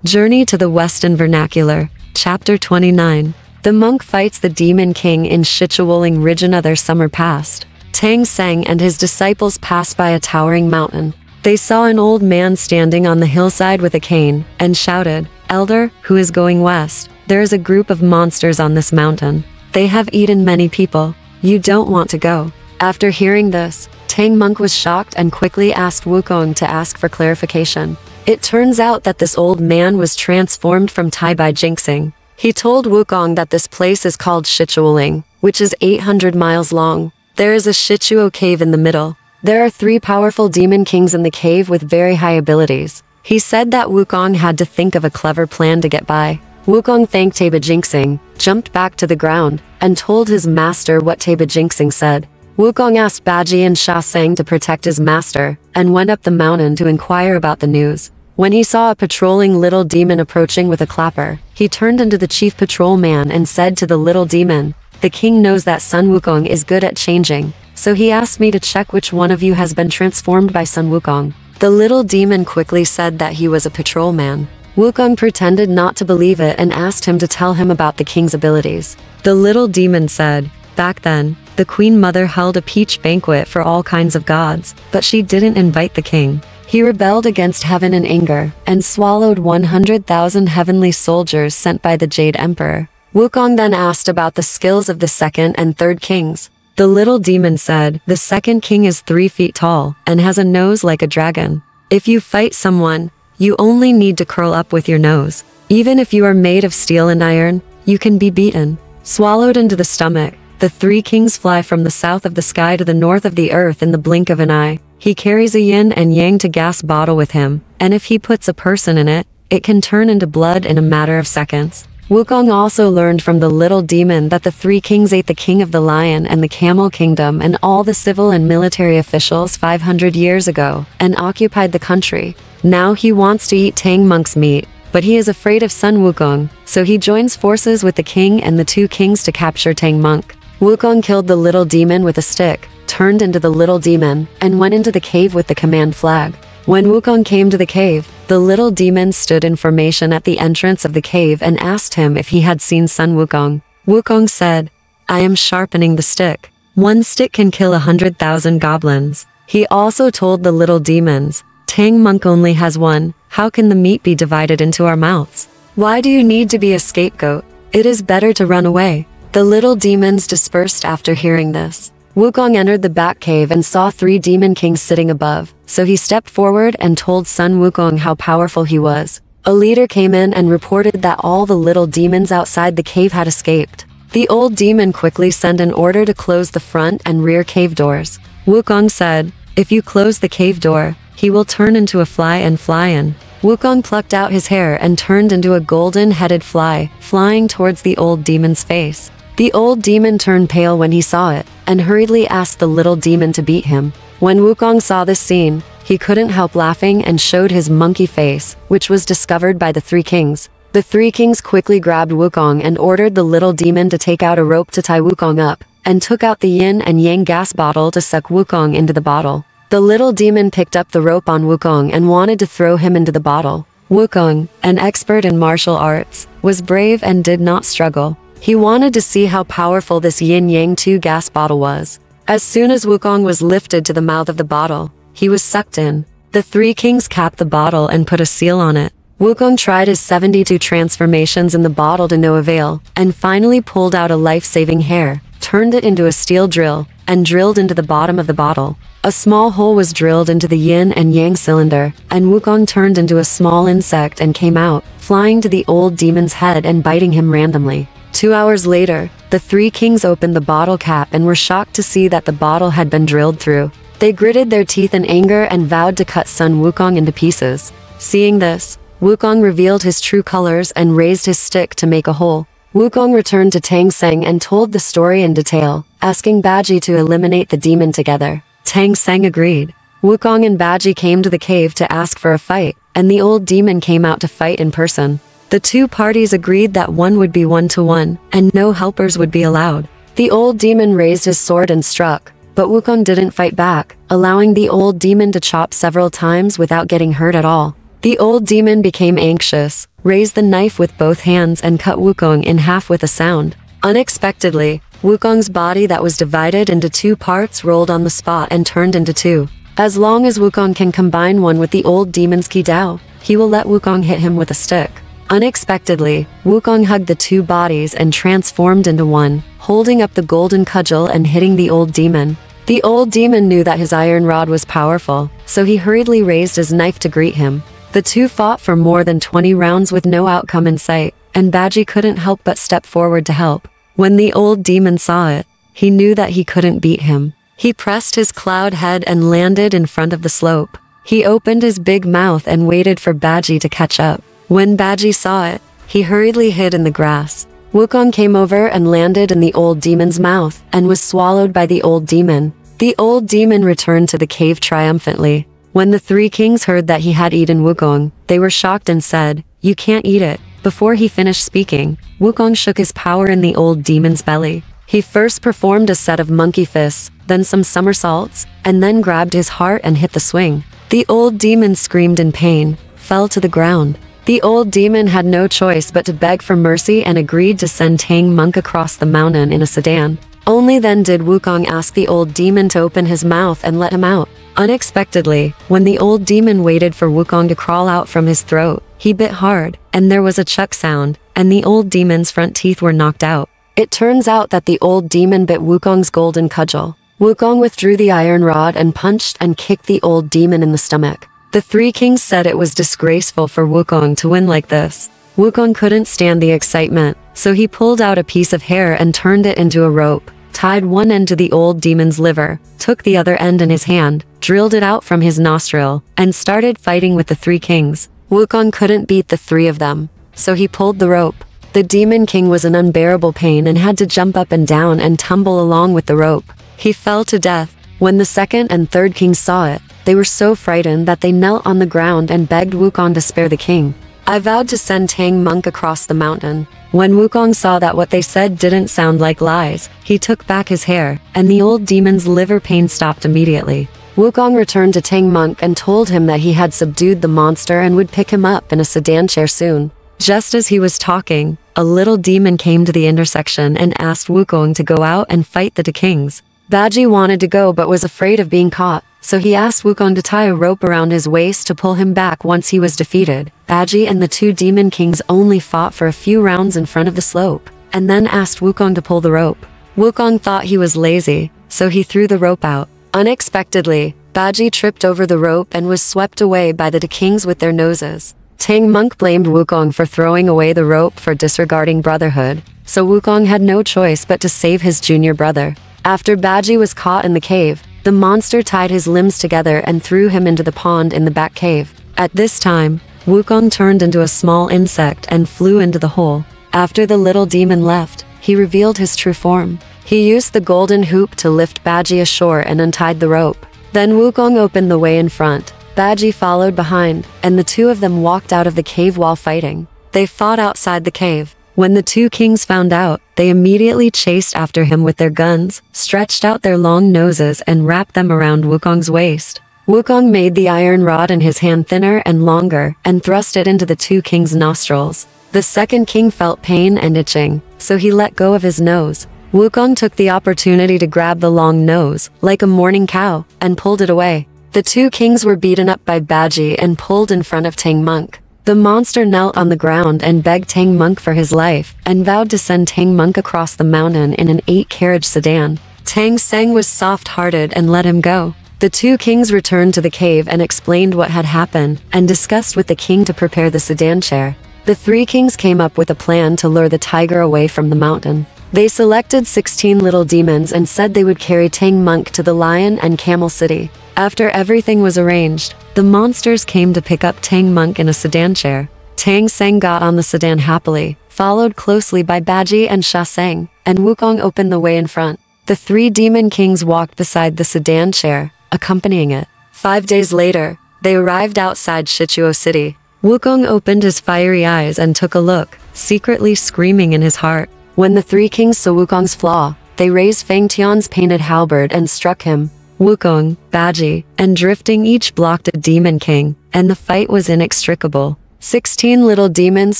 Journey to the West in Vernacular, Chapter 29. The monk fights the demon king in Shichuoling region. Their summer passed. Tang Seng and his disciples passed by a towering mountain. They saw an old man standing on the hillside with a cane, and shouted, "Elder, who is going west? There is a group of monsters on this mountain. They have eaten many people. You don't want to go." After hearing this, Tang Monk was shocked and quickly asked Wukong to ask for clarification. It turns out that this old man was transformed from Tai by jinxing. He told Wukong that this place is called Shichuoling, which is 800 miles long. There is a Shichuo cave in the middle. There are 3 powerful demon kings in the cave with very high abilities. He said that Wukong had to think of a clever plan to get by. Wukong thanked Taiba Jinxing, jumped back to the ground, and told his master what Taiba Jinxing said. Wukong asked Bajie and Sha Sang to protect his master, and went up the mountain to inquire about the news. When he saw a patrolling little demon approaching with a clapper, he turned into the chief patrolman and said to the little demon, "The king knows that Sun Wukong is good at changing, so he asked me to check which one of you has been transformed by Sun Wukong." The little demon quickly said that he was a patrolman. Wukong pretended not to believe it and asked him to tell him about the king's abilities. The little demon said, "Back then, the queen mother held a peach banquet for all kinds of gods, but she didn't invite the king. He rebelled against heaven in anger, and swallowed 100,000 heavenly soldiers sent by the Jade Emperor." Wukong then asked about the skills of the second and third kings. The little demon said, "The second king is 3 feet tall, and has a nose like a dragon. If you fight someone, you only need to curl up with your nose. Even if you are made of steel and iron, you can be beaten." Swallowed into the stomach, the 3 kings fly from the south of the sky to the north of the earth in the blink of an eye. He carries a yin and yang to gas bottle with him, and if he puts a person in it, it can turn into blood in a matter of seconds. Wukong also learned from the little demon that the 3 kings ate the king of the lion and the camel kingdom and all the civil and military officials 500 years ago, and occupied the country. Now he wants to eat Tang Monk's meat, but he is afraid of Sun Wukong, so he joins forces with the king and the 2 kings to capture Tang Monk. Wukong killed the little demon with a stick, turned into the little demon, and went into the cave with the command flag. When Wukong came to the cave, the little demon stood in formation at the entrance of the cave and asked him if he had seen Sun Wukong. Wukong said, "I am sharpening the stick. 1 stick can kill 100,000 goblins." He also told the little demons, "Tang Monk only has 1, how can the meat be divided into our mouths? Why do you need to be a scapegoat? It is better to run away." The little demons dispersed after hearing this. Wukong entered the back cave and saw 3 demon kings sitting above, so he stepped forward and told Sun Wukong how powerful he was. A leader came in and reported that all the little demons outside the cave had escaped. The old demon quickly sent an order to close the front and rear cave doors. Wukong said, "If you close the cave door, he will turn into a fly and fly in." Wukong plucked out his hair and turned into a golden-headed fly, flying towards the old demon's face. The old demon turned pale when he saw it, and hurriedly asked the little demon to beat him. When Wukong saw this scene, he couldn't help laughing and showed his monkey face, which was discovered by the 3 kings. The 3 kings quickly grabbed Wukong and ordered the little demon to take out a rope to tie Wukong up, and took out the yin and yang gas bottle to suck Wukong into the bottle. The little demon picked up the rope on Wukong and wanted to throw him into the bottle. Wukong, an expert in martial arts, was brave and did not struggle. He wanted to see how powerful this yin-yang 2 gas bottle was. As soon as Wukong was lifted to the mouth of the bottle, he was sucked in. The 3 kings capped the bottle and put a seal on it. Wukong tried his 72 transformations in the bottle to no avail, and finally pulled out a life-saving hair, turned it into a steel drill, and drilled into the bottom of the bottle. A small hole was drilled into the yin and yang cylinder, and Wukong turned into a small insect and came out, flying to the old demon's head and biting him randomly. 2 hours later, the 3 kings opened the bottle cap and were shocked to see that the bottle had been drilled through. They gritted their teeth in anger and vowed to cut Sun Wukong into pieces. Seeing this, Wukong revealed his true colors and raised his stick to make a hole. Wukong returned to Tang Seng and told the story in detail, asking Bajie to eliminate the demon together. Tang Seng agreed. Wukong and Bajie came to the cave to ask for a fight, and the old demon came out to fight in person. The 2 parties agreed that 1 would be 1-to-1, and no helpers would be allowed. The old demon raised his sword and struck, but Wukong didn't fight back, allowing the old demon to chop several times without getting hurt at all. The old demon became anxious, raised the knife with both hands and cut Wukong in half with a sound. Unexpectedly, Wukong's body that was divided into two parts rolled on the spot and turned into two. As long as Wukong can combine one with the old demon's Qi Dao, he will let Wukong hit him with a stick. Unexpectedly, Wukong hugged the two bodies and transformed into one, holding up the golden cudgel and hitting the old demon. The old demon knew that his iron rod was powerful, so he hurriedly raised his knife to greet him. The two fought for more than 20 rounds with no outcome in sight, and Bajie couldn't help but step forward to help. When the old demon saw it, he knew that he couldn't beat him. He pressed his cloud head and landed in front of the slope. He opened his big mouth and waited for Bajie to catch up. When Bajie saw it, he hurriedly hid in the grass. Wukong came over and landed in the old demon's mouth and was swallowed by the old demon. The old demon returned to the cave triumphantly. When the three kings heard that he had eaten Wukong, they were shocked and said, "You can't eat it." Before he finished speaking, Wukong shook his power in the old demon's belly. He first performed a set of monkey fists, then some somersaults, and then grabbed his heart and hit the swing. The old demon screamed in pain, fell to the ground. The old demon had no choice but to beg for mercy and agreed to send Tang Monk across the mountain in a sedan. Only then did Wukong ask the old demon to open his mouth and let him out. Unexpectedly, when the old demon waited for Wukong to crawl out from his throat, he bit hard, and there was a chuck sound, and the old demon's front teeth were knocked out. It turns out that the old demon bit Wukong's golden cudgel. Wukong withdrew the iron rod and punched and kicked the old demon in the stomach. The three kings said it was disgraceful for Wukong to win like this. Wukong couldn't stand the excitement, so he pulled out a piece of hair and turned it into a rope, tied one end to the old demon's liver, took the other end in his hand, drilled it out from his nostril, and started fighting with the three kings. Wukong couldn't beat the three of them, so he pulled the rope. The demon king was in unbearable pain and had to jump up and down and tumble along with the rope. He fell to death. When the second and third kings saw it, they were so frightened that they knelt on the ground and begged Wukong to spare the king. "I vowed to send Tang Monk across the mountain." When Wukong saw that what they said didn't sound like lies, he took back his hair, and the old demon's liver pain stopped immediately. Wukong returned to Tang Monk and told him that he had subdued the monster and would pick him up in a sedan chair soon. Just as he was talking, a little demon came to the intersection and asked Wukong to go out and fight the two kings. Bajie wanted to go but was afraid of being caught, so he asked Wukong to tie a rope around his waist to pull him back once he was defeated. Bajie and the two demon kings only fought for a few rounds in front of the slope, and then asked Wukong to pull the rope. Wukong thought he was lazy, so he threw the rope out. Unexpectedly, Bajie tripped over the rope and was swept away by the two kings with their noses. Tang Monk blamed Wukong for throwing away the rope for disregarding brotherhood, so Wukong had no choice but to save his junior brother. After Bajie was caught in the cave, the monster tied his limbs together and threw him into the pond in the back cave. At this time, Wukong turned into a small insect and flew into the hole. After the little demon left, he revealed his true form. He used the golden hoop to lift Bajie ashore and untied the rope. Then Wukong opened the way in front. Bajie followed behind, and the two of them walked out of the cave while fighting. They fought outside the cave. When the two kings found out, they immediately chased after him with their guns, stretched out their long noses and wrapped them around Wukong's waist. Wukong made the iron rod in his hand thinner and longer and thrust it into the two kings' nostrils. The second king felt pain and itching, so he let go of his nose. Wukong took the opportunity to grab the long nose, like a mourning cow, and pulled it away. The two kings were beaten up by Bajie and pulled in front of Tang Monk. The monster knelt on the ground and begged Tang Monk for his life, and vowed to send Tang Monk across the mountain in an 8-carriage sedan. Tang Seng was soft-hearted and let him go. The two kings returned to the cave and explained what had happened, and discussed with the king to prepare the sedan chair. The three kings came up with a plan to lure the tiger away from the mountain. They selected 16 little demons and said they would carry Tang Monk to the Lion and Camel City. After everything was arranged, the monsters came to pick up Tang Monk in a sedan chair. Tang Seng got on the sedan happily, followed closely by Bajie and Sha Seng, and Wukong opened the way in front. The three demon kings walked beside the sedan chair, accompanying it. 5 days later, they arrived outside Shichuo City. Wukong opened his fiery eyes and took a look, secretly screaming in his heart. When the three kings saw Wukong's flaw, they raised Fang Tian's painted halberd and struck him. Wukong, Bajie, and Drifting each blocked a demon king, and the fight was inextricable. 16 little demons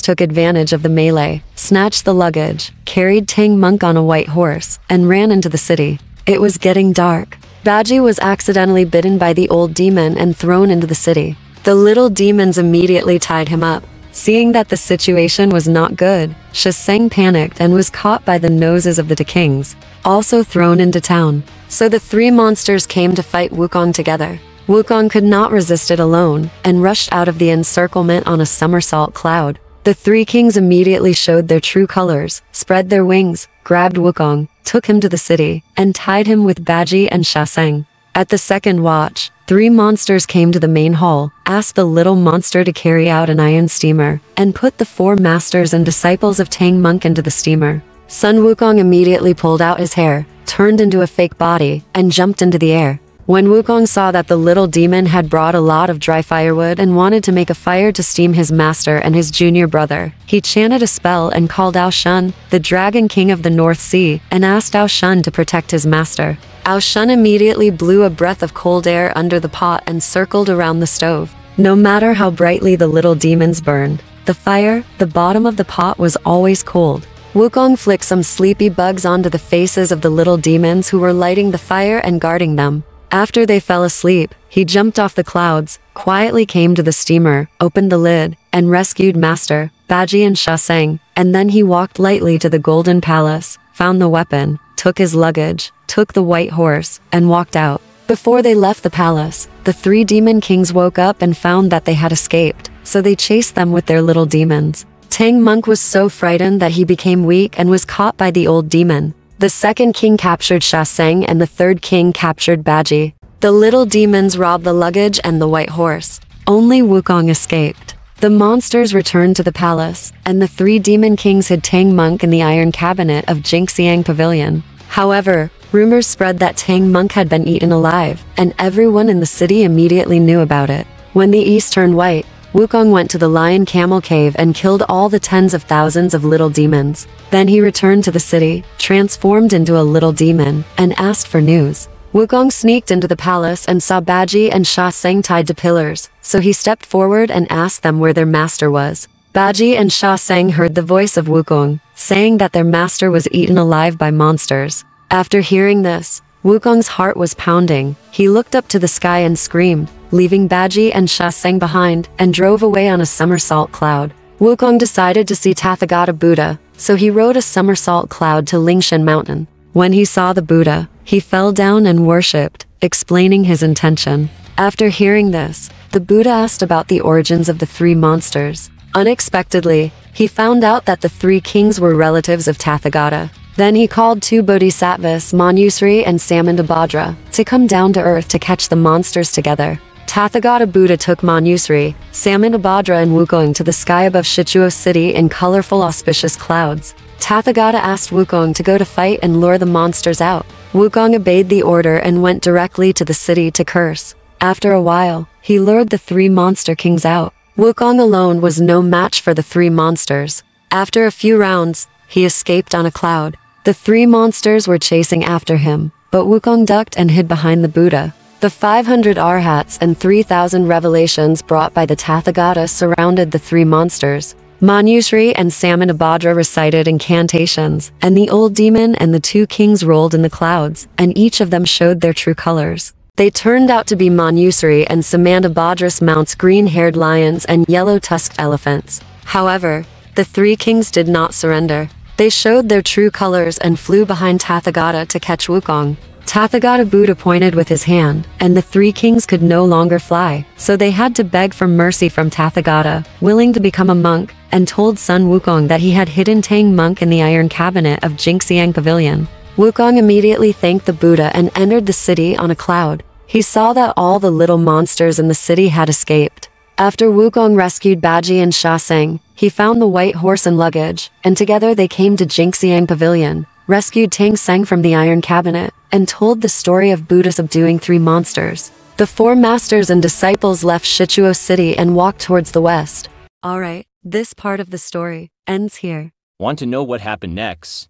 took advantage of the melee, snatched the luggage, carried Tang Monk on a white horse, and ran into the city. It was getting dark. Bajie was accidentally bitten by the old demon and thrown into the city. The little demons immediately tied him up. Seeing that the situation was not good, Shaseng panicked and was caught by the noses of the two kings, also thrown into town. So the three monsters came to fight Wukong together. Wukong could not resist it alone, and rushed out of the encirclement on a somersault cloud. The three kings immediately showed their true colors, spread their wings, grabbed Wukong, took him to the city, and tied him with Bajie and Shaseng. At the second watch, three monsters came to the main hall, asked the little monster to carry out an iron steamer, and put the four masters and disciples of Tang Monk into the steamer. Sun Wukong immediately pulled out his hair, turned into a fake body, and jumped into the air. When Wukong saw that the little demon had brought a lot of dry firewood and wanted to make a fire to steam his master and his junior brother, he chanted a spell and called Ao Shun, the dragon king of the North Sea, and asked Ao Shun to protect his master. Ao Shun immediately blew a breath of cold air under the pot and circled around the stove. No matter how brightly the little demons burned, the bottom of the pot was always cold. Wukong flicked some sleepy bugs onto the faces of the little demons who were lighting the fire and guarding them. After they fell asleep, he jumped off the clouds, quietly came to the steamer, opened the lid, and rescued Master, Bajie and Shaseng, and then he walked lightly to the Golden Palace, found the weapon, took his luggage, took the white horse, and walked out. Before they left the palace, the three demon kings woke up and found that they had escaped, so they chased them with their little demons. Tang Monk was so frightened that he became weak and was caught by the old demon. The second king captured Shaseng and the third king captured Bajie. The little demons robbed the luggage and the white horse. Only Wukong escaped. The monsters returned to the palace, and the three demon kings hid Tang Monk in the iron cabinet of Jingxiang Pavilion. However, rumors spread that Tang Monk had been eaten alive, and everyone in the city immediately knew about it. When the east turned white, Wukong went to the Lion Camel Cave and killed all the tens of thousands of little demons. Then he returned to the city, transformed into a little demon, and asked for news. Wukong sneaked into the palace and saw Bajie and Shaseng tied to pillars, so he stepped forward and asked them where their master was. Bajie and Shaseng heard the voice of Wukong, saying that their master was eaten alive by monsters. After hearing this, Wukong's heart was pounding. He looked up to the sky and screamed, leaving Bajie and Shaseng behind, and drove away on a somersault cloud. Wukong decided to see Tathagata Buddha, so he rode a somersault cloud to Lingshan Mountain. When he saw the Buddha, he fell down and worshipped, explaining his intention. After hearing this, the Buddha asked about the origins of the three monsters. Unexpectedly, he found out that the three kings were relatives of Tathagata. Then he called two bodhisattvas, Manjusri and Samandabhadra, to come down to earth to catch the monsters together. Tathagata Buddha took Manjusri, Samandabhadra and Wukong to the sky above Shichuo City in colorful auspicious clouds. Tathagata asked Wukong to go to fight and lure the monsters out. Wukong obeyed the order and went directly to the city to curse. After a while, he lured the three monster kings out. Wukong alone was no match for the three monsters. After a few rounds, he escaped on a cloud. The three monsters were chasing after him, but Wukong ducked and hid behind the Buddha. The 500 arhats and 3,000 revelations brought by the Tathagata surrounded the three monsters. Manjusri and Samandabhadra recited incantations, and the old demon and the two kings rolled in the clouds, and each of them showed their true colors. They turned out to be Manjusri and Samandabhadra's mounts green-haired lions and yellow-tusked elephants. However, the three kings did not surrender. They showed their true colors and flew behind Tathagata to catch Wukong. Tathagata Buddha pointed with his hand, and the three kings could no longer fly, so they had to beg for mercy from Tathagata, willing to become a monk, and told Sun Wukong that he had hidden Tang Monk in the iron cabinet of Jingxiang Pavilion. Wukong immediately thanked the Buddha and entered the city on a cloud. He saw that all the little monsters in the city had escaped. After Wukong rescued Bajie and Shaseng, he found the white horse and luggage, and together they came to Jingxiang Pavilion, rescued Tang Seng from the iron cabinet, and told the story of Buddha subduing three monsters. The four masters and disciples left Shichuo City and walked towards the west. Alright, this part of the story ends here. Want to know what happened next?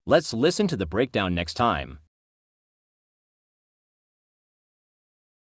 Let's listen to the breakdown next time.